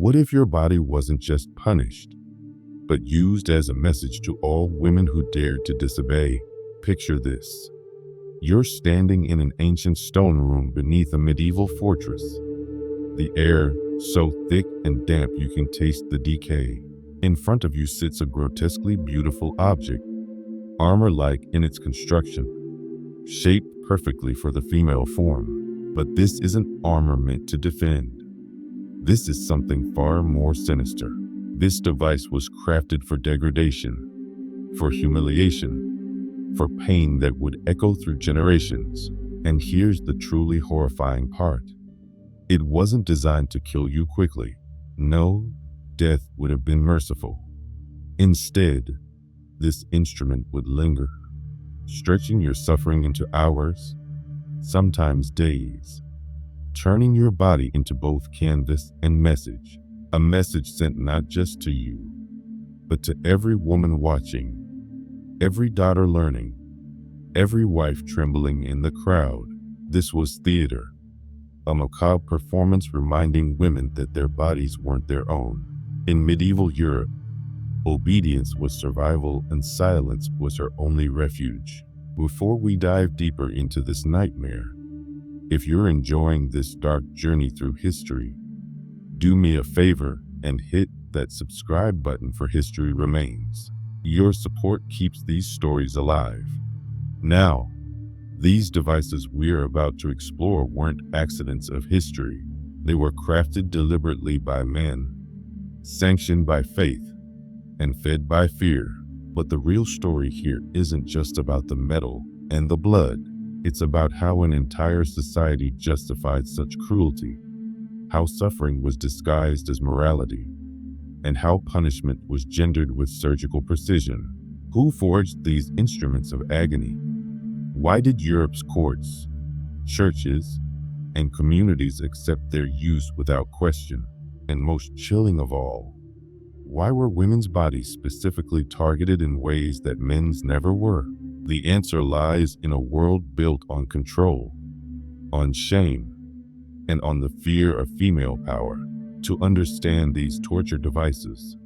What if your body wasn't just punished, but used as a message to all women who dared to disobey? Picture this. You're standing in an ancient stone room beneath a medieval fortress. The air so thick and damp you can taste the decay. In front of you sits a grotesquely beautiful object, armor-like in its construction, shaped perfectly for the female form. But this isn't armor meant to defend. This is something far more sinister. This device was crafted for degradation, for humiliation, for pain that would echo through generations. And here's the truly horrifying part. It wasn't designed to kill you quickly. No, death would have been merciful. Instead, this instrument would linger, stretching your suffering into hours, sometimes days, turning your body into both canvas and message. A message sent not just to you, but to every woman watching, every daughter learning, every wife trembling in the crowd. This was theater, a macabre performance reminding women that their bodies weren't their own. In medieval Europe, obedience was survival and silence was her only refuge. Before we dive deeper into this nightmare, if you're enjoying this dark journey through history, do me a favor and hit that subscribe button for History Remains. Your support keeps these stories alive. Now, these devices we're about to explore weren't accidents of history. They were crafted deliberately by men, sanctioned by faith, and fed by fear. But the real story here isn't just about the metal and the blood. It's about how an entire society justified such cruelty, how suffering was disguised as morality, and how punishment was gendered with surgical precision. Who forged these instruments of agony? Why did Europe's courts, churches, and communities accept their use without question? And most chilling of all, why were women's bodies specifically targeted in ways that men's never were? The answer lies in a world built on control, on shame, and on the fear of female power. To understand these torture devices,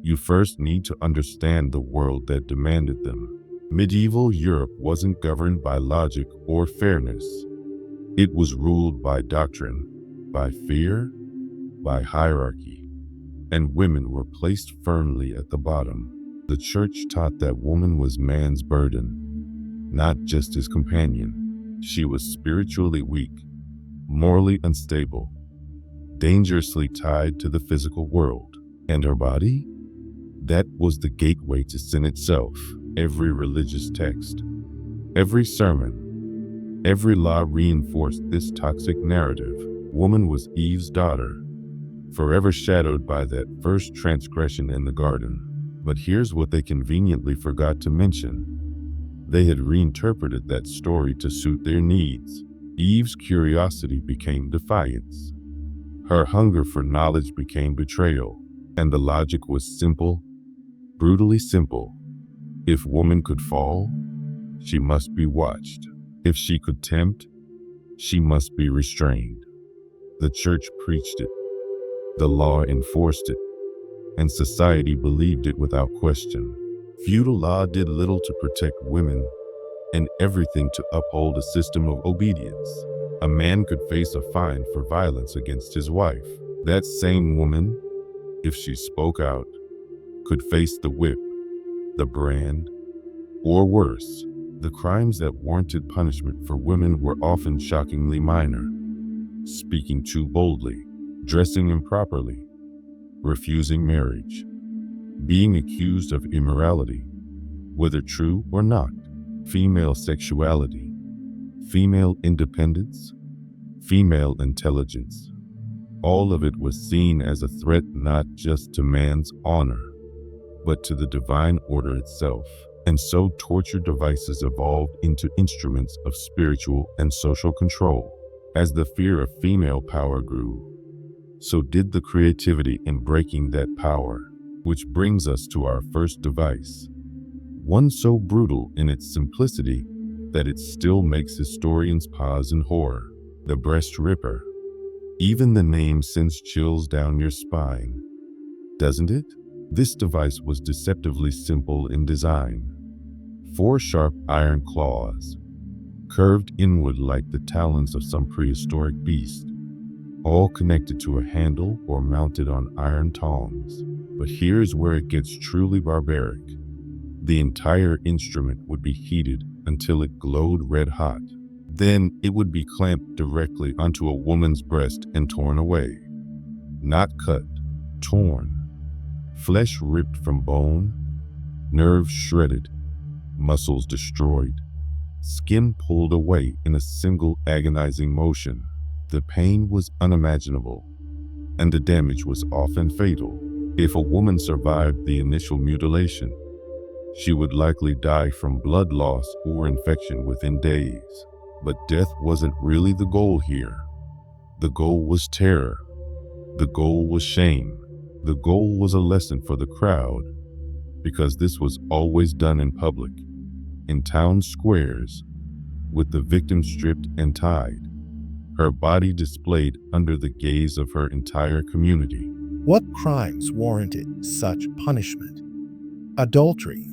you first need to understand the world that demanded them. Medieval Europe wasn't governed by logic or fairness. It was ruled by doctrine, by fear, by hierarchy, and women were placed firmly at the bottom. The church taught that woman was man's burden, not just his companion. She was spiritually weak, morally unstable, dangerously tied to the physical world. And her body? That was the gateway to sin itself. Every religious text, every sermon, every law reinforced this toxic narrative. Woman was Eve's daughter, forever shadowed by that first transgression in the garden. But here's what they conveniently forgot to mention. They had reinterpreted that story to suit their needs. Eve's curiosity became defiance. Her hunger for knowledge became betrayal. And the logic was simple, brutally simple. If woman could fall, she must be watched. If she could tempt, she must be restrained. The church preached it, the law enforced it, and society believed it without question. Feudal law did little to protect women and everything to uphold a system of obedience. A man could face a fine for violence against his wife. That same woman, if she spoke out, could face the whip, the brand, or worse. The crimes that warranted punishment for women were often shockingly minor. Speaking too boldly, dressing improperly, refusing marriage, being accused of immorality, whether true or not, female sexuality, female independence, female intelligence. All of it was seen as a threat not just to man's honor, but to the divine order itself. And so torture devices evolved into instruments of spiritual and social control. As the fear of female power grew, so did the creativity in breaking that power. Which brings us to our first device. One so brutal in its simplicity that it still makes historians pause in horror. The breast ripper. Even the name sends chills down your spine, doesn't it? This device was deceptively simple in design. 4 sharp iron claws, curved inward like the talons of some prehistoric beast, all connected to a handle or mounted on iron tongs. But here's where it gets truly barbaric. The entire instrument would be heated until it glowed red hot. Then it would be clamped directly onto a woman's breast and torn away. Not cut, torn. Flesh ripped from bone, nerves shredded, muscles destroyed, skin pulled away in a single agonizing motion. The pain was unimaginable, and the damage was often fatal. If a woman survived the initial mutilation, she would likely die from blood loss or infection within days. But death wasn't really the goal here. The goal was terror. The goal was shame. The goal was a lesson for the crowd, because this was always done in public, in town squares, with the victim stripped and tied, her body displayed under the gaze of her entire community. What crimes warranted such punishment? Adultery,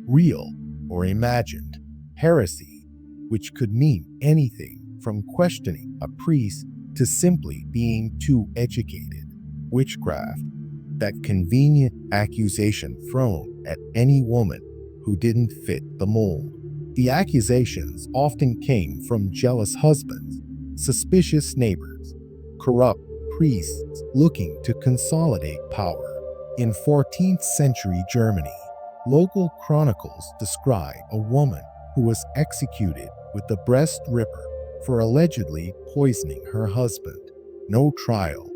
real or imagined, heresy, which could mean anything from questioning a priest to simply being too educated, witchcraft, that convenient accusation thrown at any woman who didn't fit the mold. The accusations often came from jealous husbands, suspicious neighbors, corrupt priests looking to consolidate power. In 14th century Germany, local chronicles describe a woman who was executed with the breast ripper for allegedly poisoning her husband. No trial,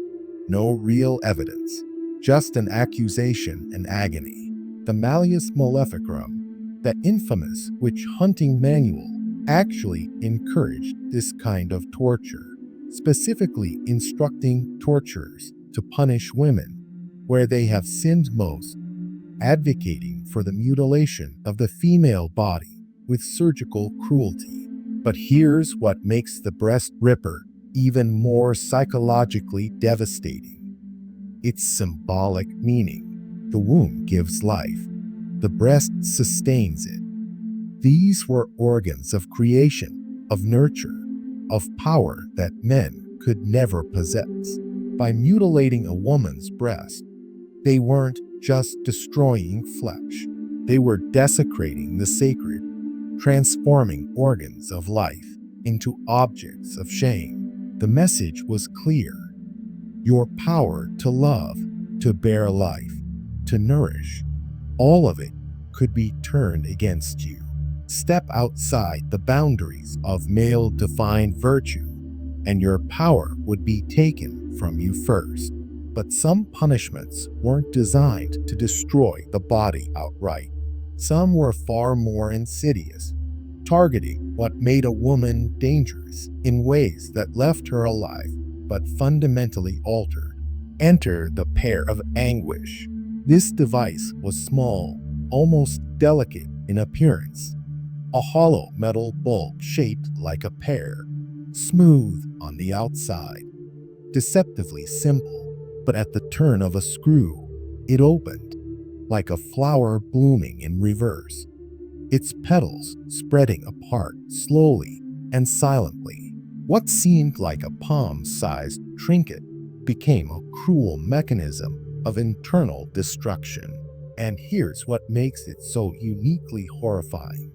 no real evidence, just an accusation and agony. The Malleus Maleficarum, that infamous witch-hunting manual, actually encouraged this kind of torture, specifically instructing torturers to punish women where they have sinned most, advocating for the mutilation of the female body with surgical cruelty. But here's what makes the breast ripper even more psychologically devastating. Its symbolic meaning. The womb gives life. The breast sustains it. These were organs of creation, of nurture, of power that men could never possess. By mutilating a woman's breast, they weren't just destroying flesh. They were desecrating the sacred, transforming organs of life into objects of shame. The message was clear. Your power to love, to bear life, to nourish, all of it could be turned against you. Step outside the boundaries of male-defined virtue, and your power would be taken from you first. But some punishments weren't designed to destroy the body outright. Some were far more insidious, targeting what made a woman dangerous in ways that left her alive but fundamentally altered. Enter the pair of anguish. This device was small, almost delicate in appearance. A hollow metal bulb shaped like a pear, smooth on the outside, deceptively simple, but at the turn of a screw, it opened, like a flower blooming in reverse, its petals spreading apart slowly and silently. What seemed like a palm-sized trinket became a cruel mechanism of internal destruction. And here's what makes it so uniquely horrifying.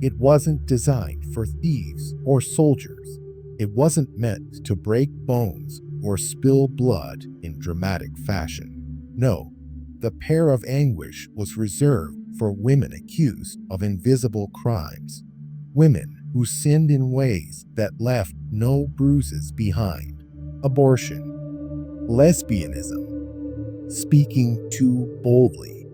It wasn't designed for thieves or soldiers. It wasn't meant to break bones or spill blood in dramatic fashion. No, the pair of anguish was reserved for women accused of invisible crimes, women who sinned in ways that left no bruises behind. Abortion, lesbianism, speaking too boldly,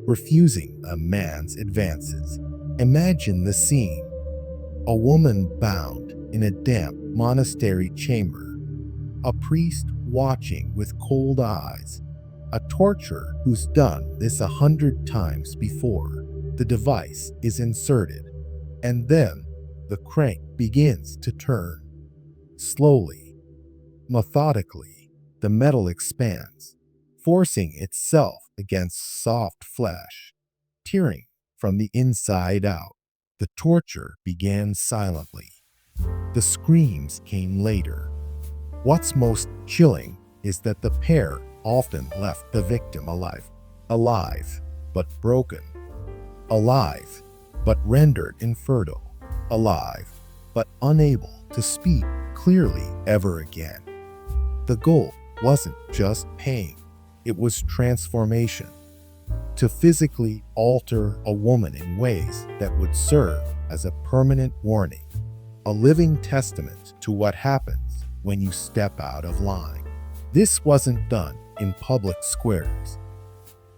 refusing a man's advances. Imagine the scene. A woman bound in a damp monastery chamber, a priest watching with cold eyes, a torturer who's done this 100 times before. The device is inserted, and then the crank begins to turn. Slowly, Methodically, the metal expands, forcing itself against soft flesh, tearing from the inside out. The torture began silently. The screams came later. What's most chilling is that the pair often left the victim alive. Alive, but broken. Alive, but rendered infertile. Alive, but unable to speak clearly ever again. The goal wasn't just pain, it was transformation. To physically alter a woman in ways that would serve as a permanent warning, a living testament to what happens when you step out of line. This wasn't done in public squares.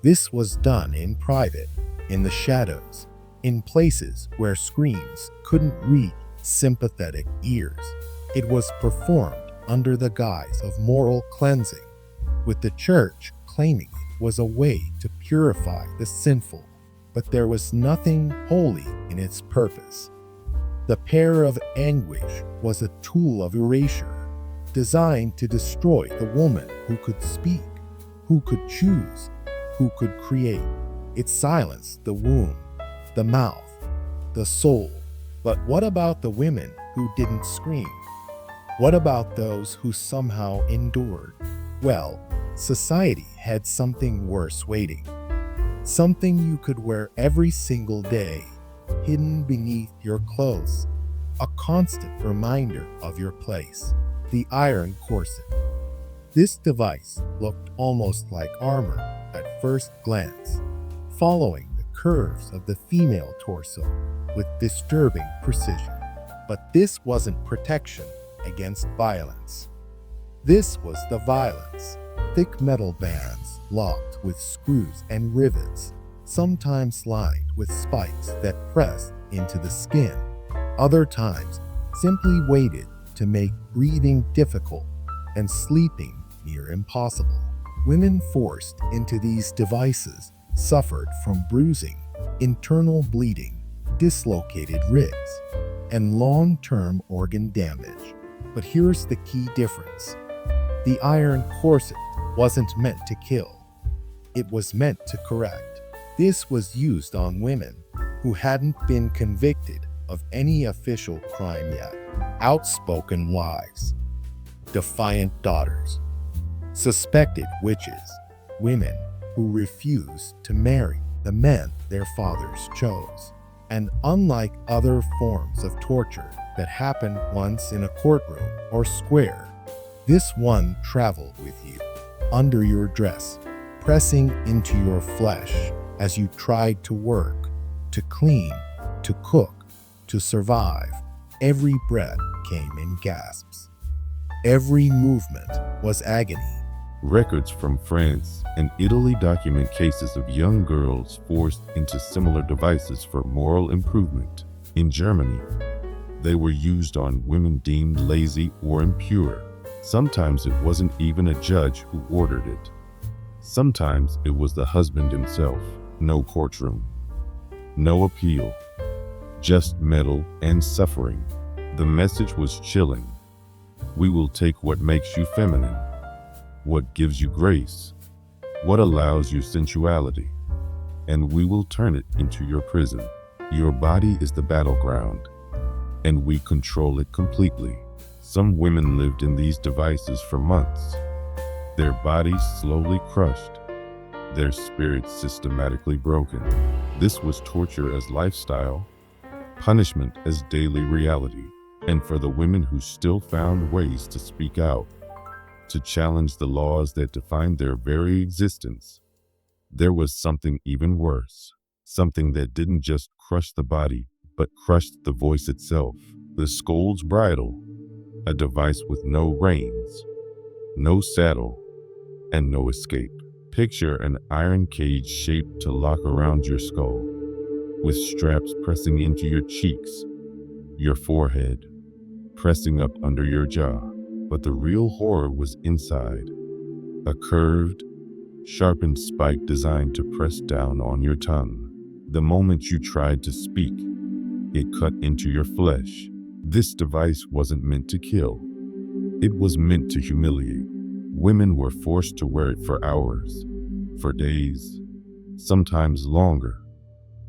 This was done in private, in the shadows, in places where screams couldn't reach sympathetic ears. It was performed under the guise of moral cleansing, with the church claiming it was a way to purify the sinful. But there was nothing holy in its purpose. The pair of anguish was a tool of erasure, designed to destroy the woman who could speak, who could choose, who could create. It silenced the womb, the mouth, the soul. But what about the women who didn't scream? What about those who somehow endured? Well, society had something worse waiting. Something you could wear every single day, hidden beneath your clothes. A constant reminder of your place. The iron corset. This device looked almost like armor at first glance, following the curves of the female torso with disturbing precision. But this wasn't protection against violence. This was the violence. Thick metal bands locked with screws and rivets, sometimes lined with spikes that pressed into the skin. Other times simply waited to make breathing difficult and sleeping near impossible. Women forced into these devices suffered from bruising, internal bleeding, dislocated ribs, and long-term organ damage. But here's the key difference. The iron corset wasn't meant to kill. It was meant to correct. This was used on women who hadn't been convicted of any official crime yet. Outspoken wives, defiant daughters, suspected witches, women who refused to marry the men their fathers chose. And unlike other forms of torture that happened once in a courtroom or square, this one traveled with you, under your dress, pressing into your flesh as you tried to work, to clean, to cook, to survive. Every breath came in gasps. Every movement was agony. Records from France and Italy document cases of young girls forced into similar devices for moral improvement. In Germany, they were used on women deemed lazy or impure. Sometimes it wasn't even a judge who ordered it. Sometimes it was the husband himself. No courtroom, no appeal, just metal and suffering. The message was chilling. We will take what makes you feminine, what gives you grace, what allows you sensuality, and we will turn it into your prison. Your body is the battleground, and we control it completely. Some women lived in these devices for months, their bodies slowly crushed, their spirits systematically broken. This was torture as lifestyle, punishment as daily reality. And for the women who still found ways to speak out, to challenge the laws that defined their very existence, there was something even worse, something that didn't just crush the body, but crushed the voice itself. The Scold's Bridle, a device with no reins, no saddle, and no escape. Picture an iron cage shaped to lock around your skull, with straps pressing into your cheeks, your forehead, pressing up under your jaw. But the real horror was inside. A curved, sharpened spike designed to press down on your tongue. The moment you tried to speak, it cut into your flesh. This device wasn't meant to kill. It was meant to humiliate. Women were forced to wear it for hours, for days, sometimes longer,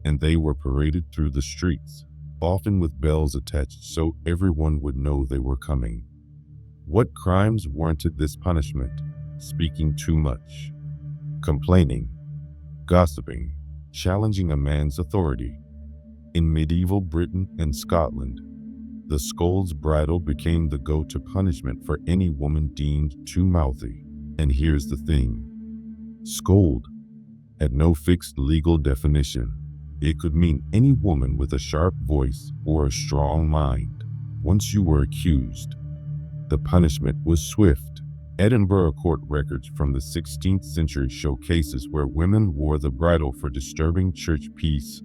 and they were paraded through the streets, often with bells attached so everyone would know they were coming. What crimes warranted this punishment? Speaking too much, complaining, gossiping, challenging a man's authority. In medieval Britain and Scotland, the Scold's bridle became the go-to punishment for any woman deemed too mouthy. And here's the thing. Scold had no fixed legal definition. It could mean any woman with a sharp voice or a strong mind. Once you were accused, the punishment was swift. Edinburgh court records from the 16th century show cases where women wore the bridle for disturbing church peace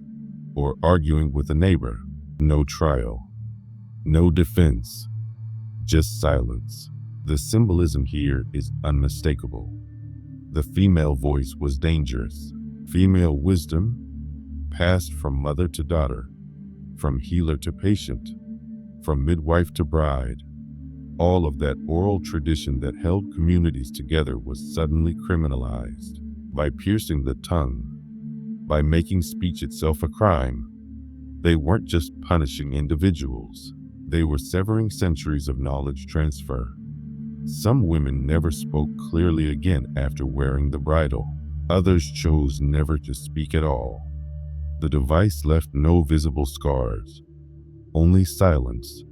or arguing with a neighbor. No trial, no defense, just silence. The symbolism here is unmistakable. The female voice was dangerous. Female wisdom passed from mother to daughter, from healer to patient, from midwife to bride. All of that oral tradition that held communities together was suddenly criminalized. By piercing the tongue, by making speech itself a crime, they weren't just punishing individuals. They were severing centuries of knowledge transfer. Some women never spoke clearly again after wearing the bridle. Others chose never to speak at all. The device left no visible scars, only silence,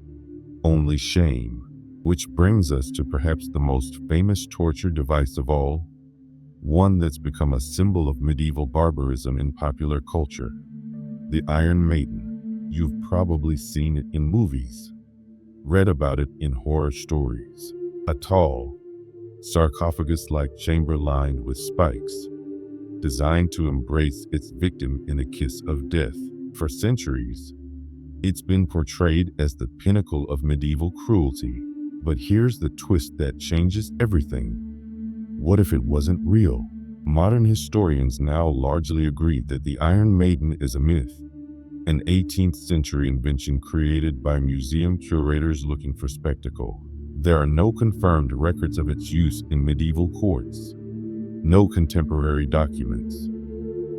only shame. Which brings us to perhaps the most famous torture device of all, one that's become a symbol of medieval barbarism in popular culture. The Iron Maiden. You've probably seen it in movies, read about it in horror stories. A tall, sarcophagus-like chamber lined with spikes, designed to embrace its victim in a kiss of death. For centuries, it's been portrayed as the pinnacle of medieval cruelty. But here's the twist that changes everything. What if it wasn't real? Modern historians now largely agree that the Iron Maiden is a myth, an 18th century invention created by museum curators looking for spectacle. There are no confirmed records of its use in medieval courts, no contemporary documents,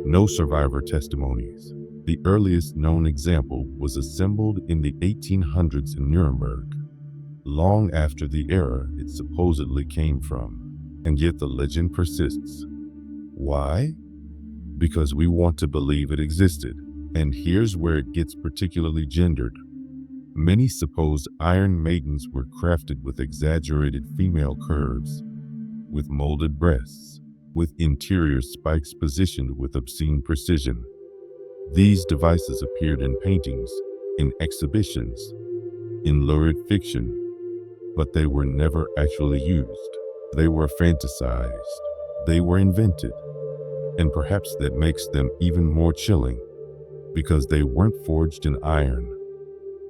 no survivor testimonies. The earliest known example was assembled in the 1800s in Nuremberg, long after the era it supposedly came from. And yet the legend persists. Why? Because we want to believe it existed. And here's where it gets particularly gendered. Many supposed Iron Maidens were crafted with exaggerated female curves, with molded breasts, with interior spikes positioned with obscene precision. These devices appeared in paintings, in exhibitions, in lurid fiction, but they were never actually used. They were fantasized. They were invented. And perhaps that makes them even more chilling, because they weren't forged in iron,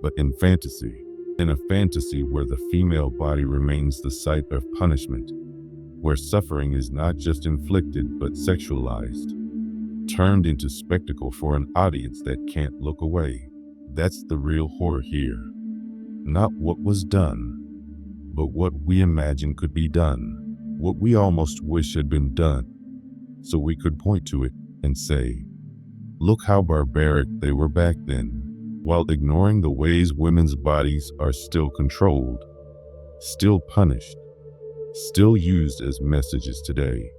but in fantasy. In a fantasy where the female body remains the site of punishment, where suffering is not just inflicted but sexualized, turned into spectacle for an audience that can't look away. That's the real horror here. Not what was done, but what we imagine could be done, what we almost wish had been done, so we could point to it and say, look how barbaric they were back then, while ignoring the ways women's bodies are still controlled, still punished, still used as messages today.